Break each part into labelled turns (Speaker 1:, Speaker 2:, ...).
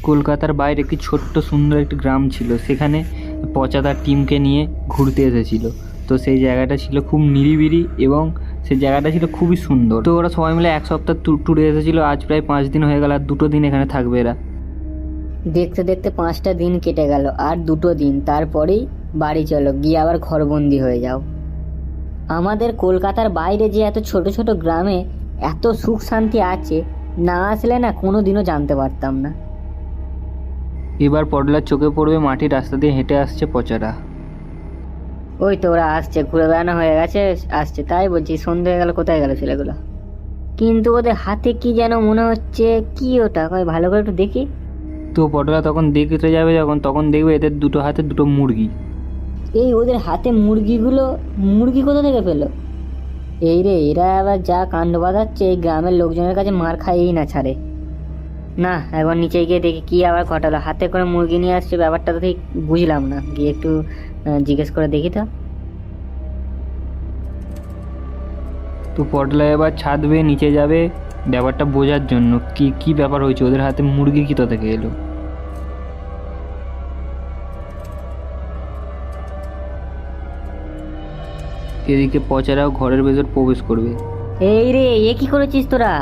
Speaker 1: কলকাতার বাইরে একটি ছোট্ট সুন্দর একটি গ্রাম ছিল, সেখানে পচা তার টিমকে নিয়ে ঘুরতে এসেছিল। তো সেই জায়গাটা ছিল খুব নিরিবিলি এবং সেই জায়গাটা ছিল খুবই সুন্দর। তো ওরা সবাই মিলে এক সপ্তাহ ট্যুরে এসেছিল। আজ প্রায় 5 দিন হয়ে গেল, আর 2টো দিন এখানে থাকবে এরা।
Speaker 2: দেখতে দেখতে 5টা দিন কেটে গেল, আর 2টো দিন, তারপরেই বাড়ি চলো, গিয়ে আবার ঘরবন্দি হয়ে যাও। আমাদের কলকাতার বাইরে যে এত ছোট ছোট গ্রামে এত সুখ শান্তি আছে, না আসলে না কোনো দিনও জানতে পারতাম না।
Speaker 1: এবার পটলার চোখে পড়বে মাটির রাস্তা দিয়ে হেঁটে আসছে পচারা।
Speaker 2: ওই তো ওরা আসছে, ঘুরে বেড়ানো হয়ে গেছে, আসছে। তাই বলছি, সন্ধে হয়ে গেল, কোথায় গেল ছেলেগুলো? কিন্তু ওদের হাতে কি যেন মনে হচ্ছে, কি ওটা? ভালো করে একটু দেখি।
Speaker 1: তো পটলা তখন দেখতে যাবে যখন, তখন দেখবে এদের 2টো হাতে 2টো মুরগি।
Speaker 2: এই ওদের হাতে মুরগি কোথা থেকে পেলো? এই রে, এরা আবার যা কাণ্ড বাঁধাচ্ছে, এই গ্রামের লোকজনের কাছে মার খাইয়েই না ছাড়ে। না, একবার নিচে গিয়ে দেখি কি আবার ঘটালো। হাতে করে মুরগি নিয়ে আসছে, ব্যাপারটা তো ঠিক বুঝলাম না। গিয়ে একটু জিজ্ঞেস করে দেখি তো।
Speaker 1: তো পটলা এবার ছাদ বেয়ে নিচে যাবে ব্যাপারটা বোঝার জন্য, কি ব্যাপার হয়েছে, ওদের হাতে মুরগি কোথা থেকে এলো। এদিকে পচারাও ঘরের ভেতর প্রবেশ করবে।
Speaker 2: এই রে, এ কি করেছিস তোরা?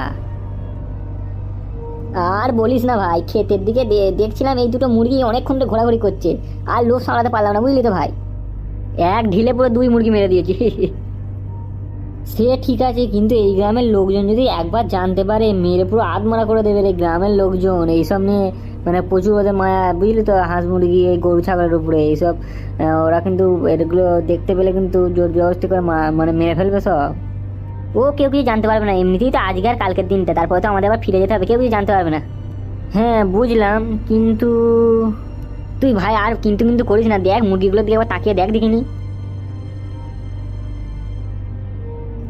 Speaker 2: আর বলিস না ভাই, ক্ষেতের দিকে দেখছিলাম এই 2টো মুরগি অনেকক্ষণ ধরে ঘোরাঘুরি করছে, আর লোক সামলাতে পারলাম না, বুঝলি তো ভাই। এক ঢিলে পুরো 2 মুরগি মেরে দিয়েছি। সে ঠিক আছে, কিন্তু এই গ্রামের লোকজন যদি একবার জানতে পারে, মেরে পুরো আধমরা করে দেবে রে। গ্রামের লোকজন এইসব নিয়ে মানে প্রচুর ওদের মায়া, বুঝলি তো। হাঁস মুরগি, এই গরু ছাগলের উপরে এইসব, ওরা কিন্তু এগুলো দেখতে পেলে কিন্তু জোর জবরদস্তি করে মানে মেরে ফেলবে সব। ও কেউ কিছু জানতে পারবে না, এমনিতেই তো আজকে আর কালকের দিনটা, তারপরে তো আমাদের আবার ফিরে যেতে হবে, কেউ কিছু জানতে পারবে না। হ্যাঁ বুঝলাম, কিন্তু তুই ভাই আর কিন্তু করিস না। দেখ মুরগিগুলোর দিকে একবার তাকিয়ে দেখিনি।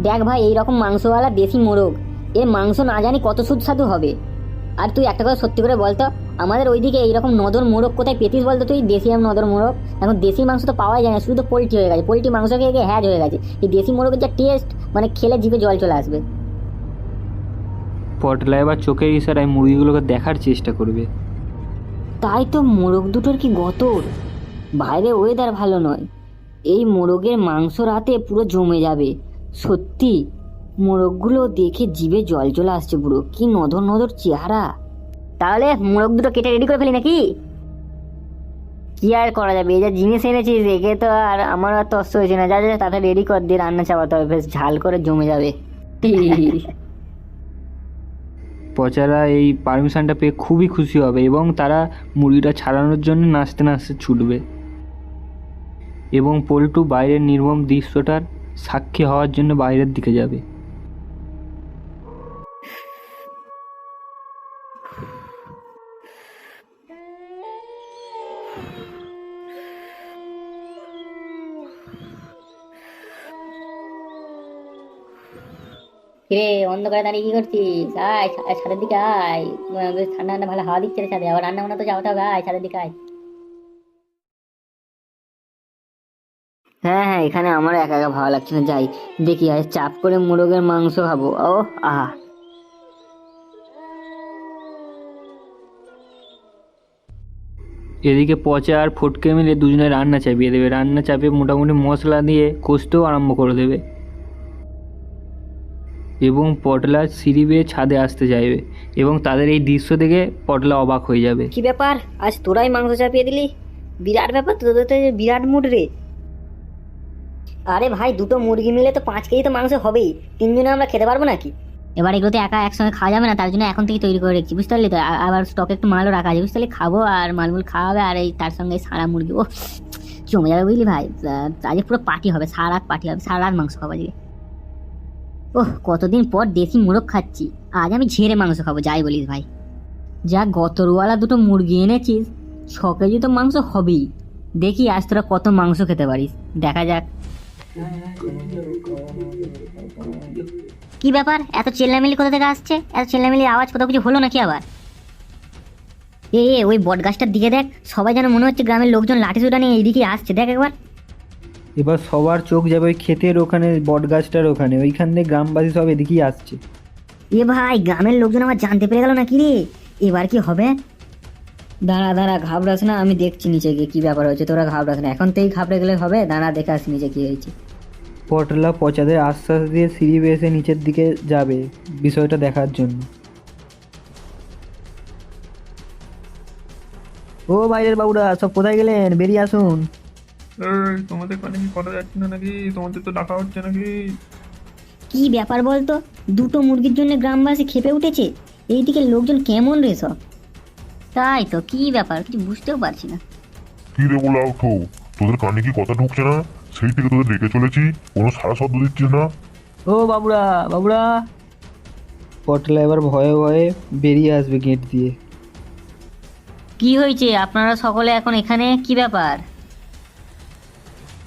Speaker 2: দেখ ভাই, এইরকম মাংসওয়ালা দেশি মোরগ, এর মাংস না জানি কত সুস্বাদু হবে। আর তুই একটা কথা সত্যি করে বলতো, আমাদের ওইদিকে এইরকম নদর মোরগ কোথায় পেতিস বলতো তুই? দেশি নদর মোরগ এখন দেশি মাংস তো পাওয়া যায় না, শুধু তো পোলট্রি হয়ে গেছে। পোলট্রি মাংস খেয়ে হ্যাজ হয়ে গেছে। এই দেশি মোরগের যা টেস্ট, মানে খেলে জিভে জল চলে আসবে।
Speaker 1: পটলা এবার চোখের ইশারায় মুরগিগুলোকে দেখার চেষ্টা করবে।
Speaker 2: তাই তো, মোরগ দুটোর কি গতর! বাইরে ওয়েদার ভালো নয়, এই মোরগের মাংস রাতে পুরো জমে যাবে। সত্যি মোরগগুলো দেখে জিভে জল চলে আসছে পুরো, কি নধর নধর চেহারা। তাহলে মোরগ দুটো কেটে রেডি করে ফেলি নাকি? কি আর করা যাবে, এই যা জিনিস এনেছিস, একে তো আর আমার আর তস্ত হয়েছে না। যা যা তাতে রেডি কর, দিয়ে রান্না চাপাতে হবে, বেশ ঝাল করে জমে যাবে।
Speaker 1: পচারা এই পারমিশনটা পেয়ে খুবই খুশি হবে এবং তারা মুরগিটা ছাড়ানোর জন্য নাচতে নাচতে ছুটবে এবং পল্টু বাইরের নির্মম দৃশ্যটার সাক্ষী হওয়ার জন্য বাইরের দিকে যাবে।
Speaker 2: রে, অন্ধকারে দাঁড়িয়ে কি করছিস? আয় ছাদের দিকে আয়, বেশ ঠান্ডা ঠান্ডা ভালো হাওয়া দিচ্ছে রে ছাদে। আবার রান্না বান্না তো যাওয়াতে হবে, আয় ছাদের দিকে আয়। হ্যাঁ হ্যাঁ, এখানে আমার একা একা ভালো লাগছে না, যাই দেখি। আজ চাপ করে মোরগের মাংস খাবো। ও আহা!
Speaker 1: এদিকে পচা আর ফটকে মিলে দুজনে রান্না চাপিয়ে দেবে। রান্না চাপিয়ে মোটামুটি মশলা দিয়ে কষতেও আরম্ভ করে দেবে এবং পটলা সিঁড়ি বেয়ে ছাদে আসতে চাইবে এবং তাদের এই দৃশ্য দেখে পটলা অবাক হয়ে যাবে।
Speaker 2: কি ব্যাপার, আজ তোরাই মাংস চাপিয়ে দিলি? বিরাট ব্যাপার তো, তোদের তো বিরাট মুড রে। আরে ভাই, 2টো মুরগি মিলে তো 5 কেজি তো মাংস হবেই, 3 জনে আমরা খেতে পারবো নাকি? এবার এগুলো তো একা একসঙ্গে খাওয়া যাবে না, তার জন্য এখন থেকে তৈরি করে রেখেছি, বুঝতে পারলি তো। আবার স্টকে একটু মালও রাখা আছে, বুঝতে পারলি। খাবো আর মালমুল খাওয়া হবে, আর এই তার সঙ্গে সারা মুরগি, ও জমে যাবে, বুঝলি ভাই। আজকে পুরো পার্টি হবে, সারা রাত পার্টি হবে, সারা রাত মাংস খাবো আজকে। ওহ, কতদিন পর দেশি মোরগ খাচ্ছি, আজ আমি ঝেড়ে মাংস খাবো, যাই বলিস ভাই। যা গতরওয়ালা 2টো মুরগি এনেছিস, 6 কেজি তো মাংস হবেই। দেখি আজ তোরা কত মাংস খেতে পারিস, দেখা যাক। কি ব্যাপার, এত চেল্লামিলি কোথা থেকে আসছে? এত চেল্লামিলি আওয়াজ কোথাও কিছু হলো নাকি আবার? ওই বট গাছটার দিকে দেখ, সবাই যেন মনে হচ্ছে গ্রামের লোকজন লাঠি সুটা নিয়ে এইদিকে আসছে, দেখ একবার।
Speaker 1: এবার সবার চোখ যাবে ওই ক্ষেতের ওখানে, বট গাছটার ওখানে, ওইখান থেকে গ্রামবাসী সব এদিকেই আসছে।
Speaker 2: ভাই, গ্রামের লোকজন আবার জানতে পেরে গেল নাকি রে? এবার কি হবে? দাঁড়া দাঁড়া, ঘাবড়াস না, আমি দেখছি নিচে গিয়ে কি ব্যাপার হয়েছে। তোরা ঘাবড়াস না, এখন থেকেই ঘাবড়ে গেলে হবে? দাঁড়া, দেখে আসি নিচে কি হয়েছে।
Speaker 1: পটলা পচাদের আশ্বাস দিয়ে সিঁড়ি বেয়ে এসে নিচের দিকে যাবে বিষয়টা দেখার জন্য। ও বাইরের বাবুরা, সব কোথায় গেলেন? বেরিয়ে আসুন।
Speaker 3: এই তোমাদের কানে কি করা যাচ্ছে না নাকি? তোমাদের তো ডাকা হচ্ছে নাকি?
Speaker 2: কি ব্যাপার বলতো? দুটো মুরগির জন্য গ্রামবাসী খেপে উঠেছে, এইদিকে লোকজন কেমন রে সব? তাই তো, কি ব্যাপার কিছু বুঝতেও পারছি না।
Speaker 4: কি রে বলা উঠো, তোদের কানে কি কথা ঢুকছে না? সেই থেকে তোদের রেখে চলেছি, কোনো সারা শব্দ দিচ্ছিস না।
Speaker 1: ও বাবুরা, বাবুরা। পটলা এবার ভয়ে ভয়ে বেরিয়ে আসবে গেট দিয়ে।
Speaker 2: কি হয়েছে? আপনারা সকলে এখন এখানে, কি ব্যাপার?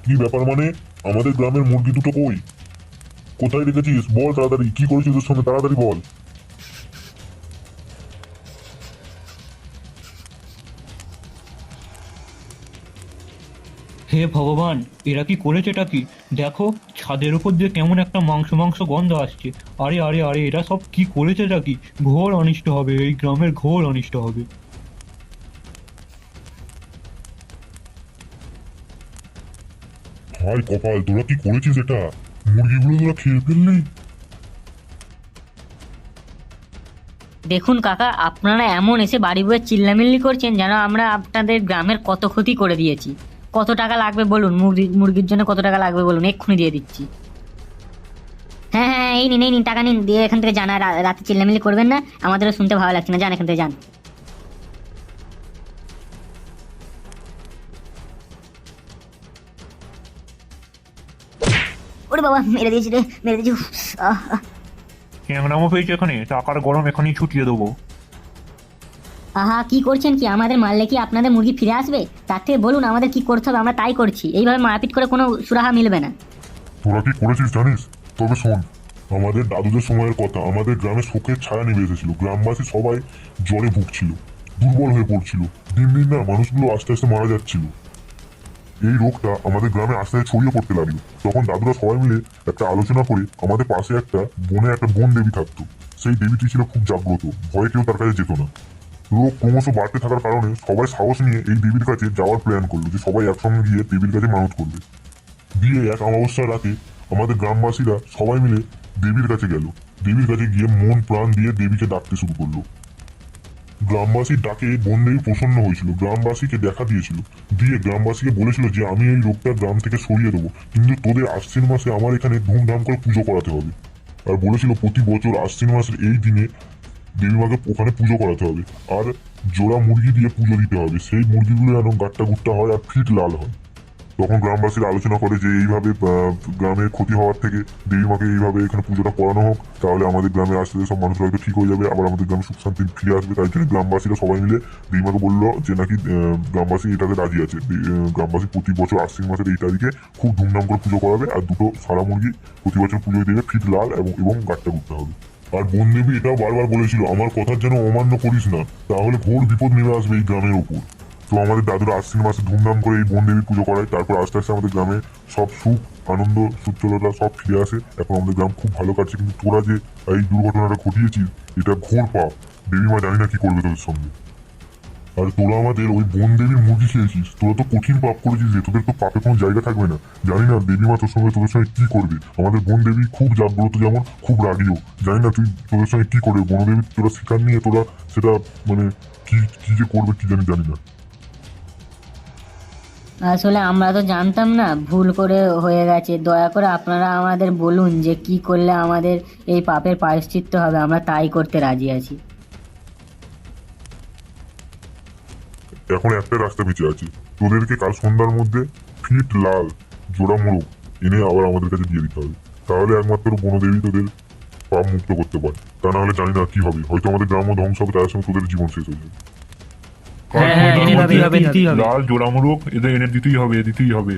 Speaker 4: কি ব্যাপার মানে? আমাদের গ্রামের মুরগি দুটো কই? কোথায় রেখেছিস? বল তাড়াতাড়ি, কি করেছিস ওদের সঙ্গে, তাড়াতাড়ি বল।
Speaker 5: হে ভগবান, এরা কি করেছেটা কি? দেখো, ছাদের উপর দিয়ে কেমন একটা মাংস মাংস গন্ধ আসছে। আরে আরে আরে, এরা সব কি করেছেটা কি? ঘোর অনিষ্ট হবে, এই গ্রামের ঘোর অনিষ্ট হবে।
Speaker 4: হায় কপাল, তোরা কি করেছিস এটা? মুরগিগুলো তোরা খেয়ে ফেললি?
Speaker 2: দেখুন কাকা, আপনারা এমন এসে বাড়ি বয়ে চিল্লামিল্লি করছেন যেন আমরা আপনাদের গ্রামের কত ক্ষতি করে দিয়েছি। কত টাকা লাগবে বলুন? মুরগির জন্য কত টাকা লাগবে বলুন, এক্ষুনি দিয়ে দিচ্ছি। হ্যাঁ হ্যাঁ, এই নিন টাকা নিন, দিয়ে এখান থেকে যান। আর রাতে চিল্লামিল্লি করবেন না, আমাদেরও শুনতে ভালো লাগছে না। যান এখান থেকে, যান। ওরে বাবা, মেরে দিয়েছি রে, মেরে দিয়েছি।
Speaker 5: ক্যাংরামো পেয়েছে এখানে, টাকার গরম এখানেই ছুটিয়ে দেবো।
Speaker 2: আহা, কি করছেন কি? আমাদের মারলে কি আপনাদের মুরগি ফিরে আসবে? তার থেকে বলুন আমাদের কি করতে হবে, আমরা তাই করছি। এইভাবে মারপিট করে কোনো সুরাহা মিলবে না।
Speaker 4: তোরা কি করেছিস জানিস? তবে শোন, আমাদের দাদুদের সময়ের কথা, আমাদের গ্রামে শোকের ছায়া নেমে এসেছিল। গ্রামবাসী সবাই জ্বরে ভুগছিল, দুর্বল হয়ে পড়ছিল। দিন দিন না মানুষগুলো আস্তে আস্তে মারা যাচ্ছিল। এই রোগটা আমাদের গ্রামে আস্তে আস্তে ছড়িয়ে পড়তে লাগলো। তখন দাদুরা সবাই মিলে একটা আলোচনা করে, আমাদের পাশে একটা বন দেবী থাকতো। সেই দেবীটি ছিল খুব জাগ্রত, ভয়ে কেউ তার কাছে যেত না। রোগ ক্রমশ বাড়তে থাকার কারণে সবাই সাহস নিয়ে এই দেবীর কাছে যাওয়ার প্ল্যান করলো, যে সবাই একসঙ্গে গিয়ে দেবীর কাছে মানত করবে। দিয়ে এক অমাবস্যার রাতে আমাদের গ্রামবাসীরা সবাই মিলে দেবীর কাছে গেল। দেবীর কাছে গিয়ে মন প্রাণ দিয়ে দেবীকে ডাকতে শুরু করলো। গ্রামবাসীর ডাকে বনদেবী প্রসন্ন হয়েছিল, গ্রামবাসীকে দেখা দিয়েছিল। দিয়ে গ্রামবাসীকে বলেছিল যে আমি এই রোগটা গ্রাম থেকে সরিয়ে দেবো, কিন্তু তোদের আশ্বিন মাসে আমার এখানে ধুমধাম করে পুজো করাতে হবে। আর বলেছিল প্রতি বছর আশ্বিন মাসের এই দিনে দেবী মাকে ওখানে পুজো করাতে হবে, আর জোড়া মুরগি দিয়ে পুজো দিতে হবে। সেই মুরগিগুলো যেন গাট্টা গুট্টা হয় আর ফিট লাল হয়। তখন গ্রামবাসীরা আলোচনা করে যে এইভাবে গ্রামের ক্ষতি হওয়ার থেকে দেবী মাকে এইভাবে এখানে পুজোটা করানো হোক, তাহলে আমাদের গ্রামে আসতে সব মানুষ হয়তো ঠিক হয়ে যাবে, আবার আমাদের গ্রামে সুখ শান্তি ফিরে আসবে। তাই জন্য গ্রামবাসীরা সবাই মিলে দেবী মাকে বললো যে নাকি গ্রামবাসী এটাতে রাজি আছে। গ্রামবাসী প্রতি বছর আশ্বিন মাসের এই তারিখে খুব ধুমধাম করে পুজো করাবে, আর দুটো সারা মুরগি প্রতি বছর পুজোয় দেবে, ফিট লাল এবং গাট্টা করতে হবে। আর বনদেবী এটাও বারবার বলেছিল, আমার কথার যেন অমান্য করিস না, তাহলে ঘোর বিপদ নেমে আসবে এই গ্রামের ওপর। তো আমাদের দাদুরা আশ্বিন মাসে ধুমধাম করে এই বনদেবীর পুজো করায়। তারপর আস্তে আস্তে আমাদের গ্রামে সব সুখ আনন্দ সুচ্ছলতা সব ফিরে আসে। এখন আমাদের গ্রাম খুব ভালো কাটছে। কিন্তু তোরা যে এই দুর্ঘটনাটা ঘটিয়েছিস, এটা ঘোর পাপ। দেবী মা জানি না কি করবে তোদের সঙ্গে। আর তোরা আমাদের ওই বনদেবীর মুরগি খেয়েছিস, তোরা তো কঠিন পাপ করেছিস যে তোদের তো পাপে কোনো জায়গা থাকবে না। জানি না দেবী মা তোদের সঙ্গে কি করবে। আমাদের বনদেবী খুব জাগ্রত, যেমন খুব রাগিও। জানি না তুই তোদের সঙ্গে কি করবে। বনদেবী তোরা শিকার নিয়ে তোরা সেটা মানে কি কি যে করবে কি জানি না।
Speaker 2: আসলে আমরা তো জানতাম না, ভুল করে হয়ে গেছে। দয়া করে আপনারা আমাদের বলুন যে কি করলে আমাদের এই পাপের প্রায়শ্চিত্ত হবে, আমরা তাই করতে রাজি আছি।
Speaker 4: এখন একটা রাস্তা বেঁচে আছে, তোদেরকে কাল সন্ধ্যার মধ্যে ফিট লাল জোড়া মোরগ এনে আবার আমাদের কাছে দিয়ে দিতে হবে। তাহলে একমাত্র বনদেবী তোদের পাপ মুক্ত করতে পারে। তা না হলে জানি না কি হবে, হয়তো আমাদের গ্রাম্য ধ্বংস হবে, তার সঙ্গে তোদের জীবন শেষ হয়ে যাবে।
Speaker 5: কাল
Speaker 1: হ্যাঁ,
Speaker 5: সন্ধ্যার
Speaker 1: এনে
Speaker 5: মধ্যে
Speaker 1: দিতেই হবে।
Speaker 5: লাল জোড়া মোরগ এদের এনে দিতেই হবে।